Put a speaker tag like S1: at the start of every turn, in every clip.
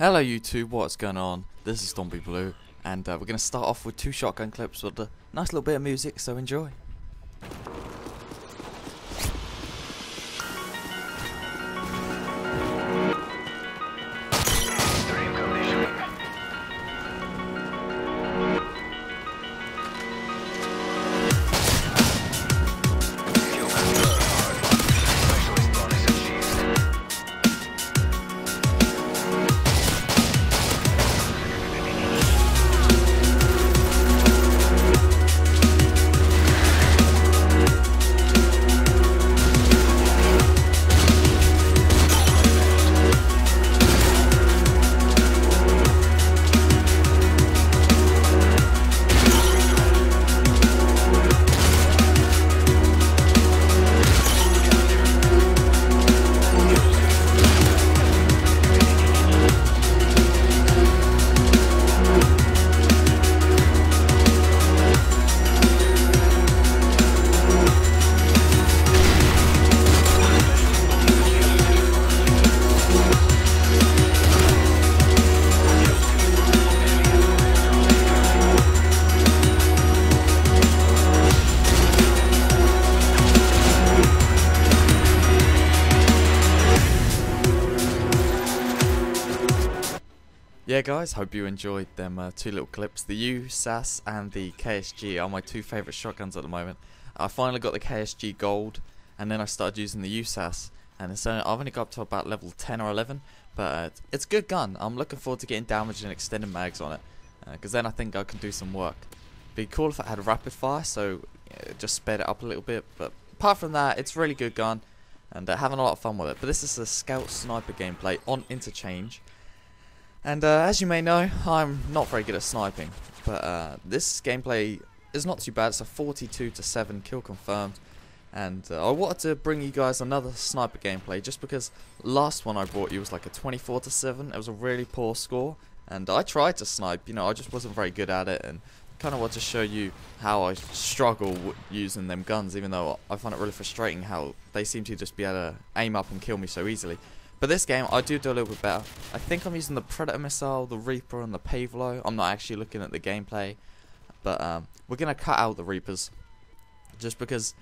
S1: Hello YouTube, what's going on? This is Mw3, and we're going to start off with 2 shotgun clips with a nice little bit of music, so enjoy. Yeah guys, hope you enjoyed them 2 little clips. The USAS and the KSG are my 2 favourite shotguns at the moment. I finally got the KSG gold, and then I started using the USAS, and I've only got up to about level 10 or 11, but it's a good gun. I'm looking forward to getting damage and extended mags on it, because then I think I can do some work. It'd be cool if it had rapid fire, so just sped it up a little bit, but apart from that, it's a really good gun, and having a lot of fun with it. But this is a scout sniper gameplay on interchange. And as you may know, I'm not very good at sniping, but this gameplay is not too bad. It's a 42-7 kill confirmed, and I wanted to bring you guys another sniper gameplay just because last one I brought you was like a 24-7. It was a really poor score, and I tried to snipe, you know, I just wasn't very good at it, and kind of want to show you how I struggle using them guns, even though I find it really frustrating how they seem to just be able to aim up and kill me so easily. But this game, I do a little bit better. I think I'm using the Predator missile, the Reaper, and the Pavlo. I'm not actually looking at the gameplay. But we're going to cut out the Reapers. Just because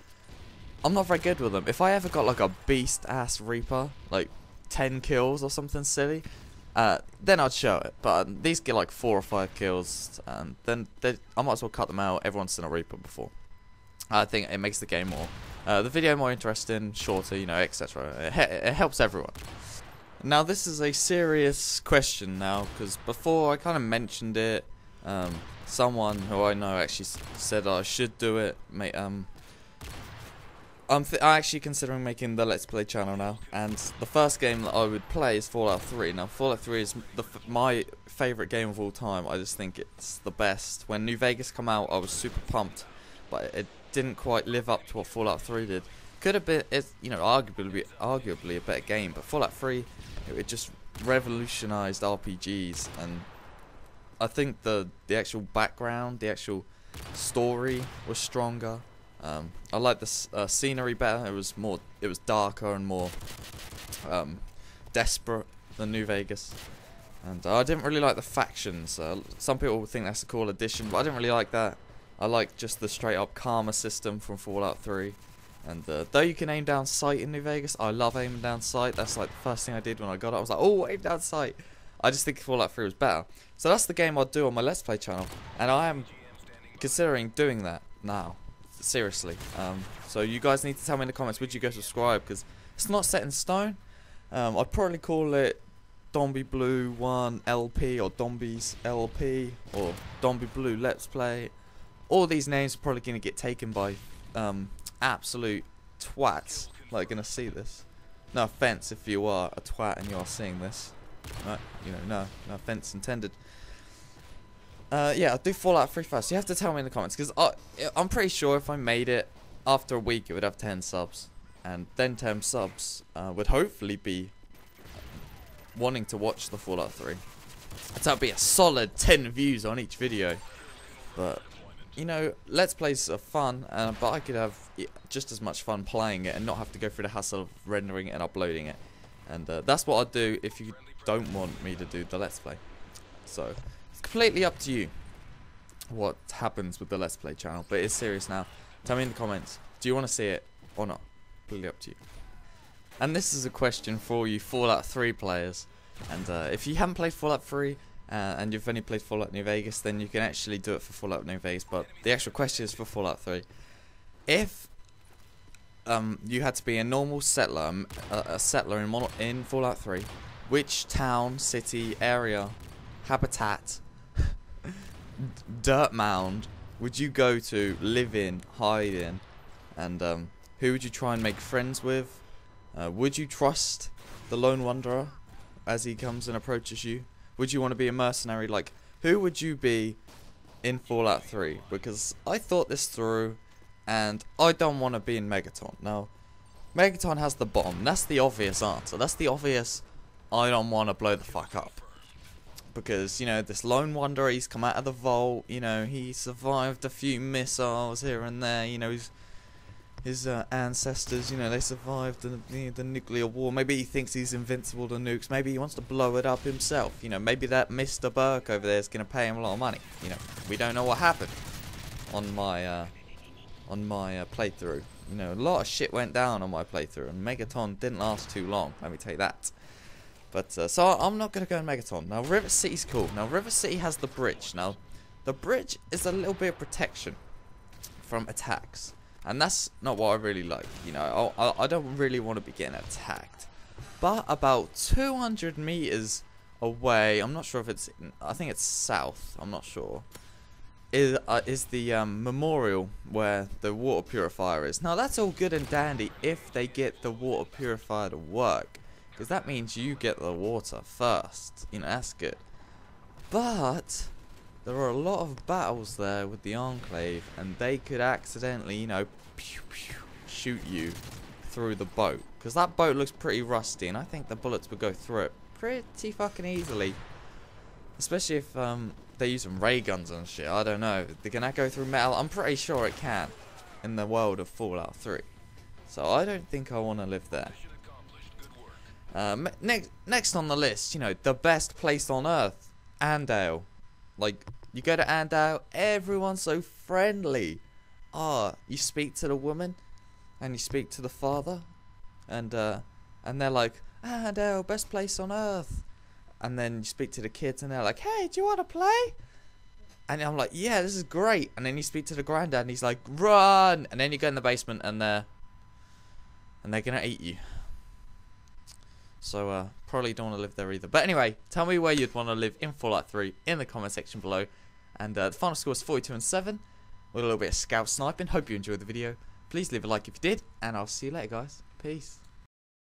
S1: I'm not very good with them. If I ever got like a beast-ass Reaper, like 10 kills or something silly, then I'd show it. But these get like 4 or 5 kills, and then I might as well cut them out. Everyone's seen a Reaper before. I think it makes the game more, the video more interesting, shorter, you know, etc. It helps everyone. Now this is a serious question now, because before I kind of mentioned it. Someone who I know actually said I should do it. I'm actually considering making the Let's Play channel now, and the first game that I would play is Fallout 3. Now Fallout 3 is my favourite game of all time. I just think it's the best. When New Vegas came out, I was super pumped, but it didn't quite live up to what Fallout 3 did. Could have been, you know, arguably a better game, but Fallout 3, it just revolutionized RPGs, and I think the actual background, the actual story was stronger. I like the scenery better. It was darker and more desperate than New Vegas, and I didn't really like the factions. Some people would think that's a cool addition, but I didn't really like that. I like just the straight up karma system from Fallout 3. And though you can aim down sight in New Vegas, I love aiming down sight. That's like the first thing I did when I got it. I was like, oh, aim down sight. I just think Fallout 3 was better. So that's the game I'll do on my Let's Play channel. And I am considering doing that now. Seriously. So you guys need to tell me in the comments, would you go subscribe? Because it's not set in stone. I'd probably call it Mw3 1 LP or Dombies LP or Mw3 Let's Play. All these names are probably going to get taken by absolute twats like gonna see this. No offense if you are a twat and you are seeing this. You know, no offense intended. Yeah, I'll do Fallout 3 first. You have to tell me in the comments, because I'm pretty sure if I made it after a week it would have 10 subs, and then 10 subs would hopefully be wanting to watch the Fallout 3. So that'd be a solid 10 views on each video. But you know, Let's Plays are fun, but I could have just as much fun playing it and not have to go through the hassle of rendering it and uploading it. And that's what I'd do if you don't want me to do the Let's Play. So, it's completely up to you what happens with the Let's Play channel. But it's serious now. Tell me in the comments, do you want to see it or not? Completely up to you. And this is a question for you Fallout 3 players. And if you haven't played Fallout 3, and you've only played Fallout New Vegas, then you can actually do it for Fallout New Vegas. But the actual question is for Fallout 3. If you had to be a normal settler, a settler in Fallout 3, which town, city, area, habitat, dirt mound would you go to, live in, hide in, and who would you try and make friends with? Would you trust the Lone Wanderer as he comes and approaches you? Would you want to be a mercenary? Like, who would you be in Fallout 3? Because I thought this through, and I don't want to be in Megaton. Now, Megaton has the bomb. That's the obvious answer. That's the obvious, I don't want to blow the fuck up. Because, you know, this Lone Wanderer, he's come out of the vault, you know, he survived a few missiles here and there, you know, his ancestors, you know, they survived the nuclear war. Maybe he thinks he's invincible to nukes. Maybe he wants to blow it up himself. You know, maybe that Mr. Burke over there is going to pay him a lot of money. You know, we don't know what happened on my playthrough. You know, a lot of shit went down on my playthrough, and Megaton didn't last too long. Let me tell you that. But so I'm not going to go in Megaton. Now, River City's cool. Now, River City has the bridge. Now, the bridge is a little bit of protection from attacks. And that's not what I really like, you know, I don't really want to be getting attacked. But about 200 meters away, I'm not sure if it's, I think it's south, I'm not sure, is the memorial where the water purifier is. Now that's all good and dandy if they get the water purifier to work, because that means you get the water first, you know, that's good. But there are a lot of battles there with the Enclave, and they could accidentally, you know, shoot you through the boat. Because that boat looks pretty rusty, and I think the bullets would go through it pretty fucking easily. Especially if they're using ray guns and shit, I don't know. Can that go through metal? I'm pretty sure it can in the world of Fallout 3. So I don't think I want to live there. Next on the list, you know, the best place on Earth, Andale. Like, you go to Andale, everyone's so friendly. You speak to the woman, and you speak to the father, and they're like, Andale, best place on Earth. And then you speak to the kids, and they're like, hey, do you want to play? And I'm like, yeah, this is great. And then you speak to the granddad, and he's like, run. And then you go in the basement, and they're gonna eat you. So probably don't want to live there either. But anyway, tell me where you'd want to live in Fallout 3 in the comment section below. And the final score is 42-7 with a little bit of scout sniping. Hope you enjoyed the video. Please leave a like if you did, and I'll see you later, guys. Peace.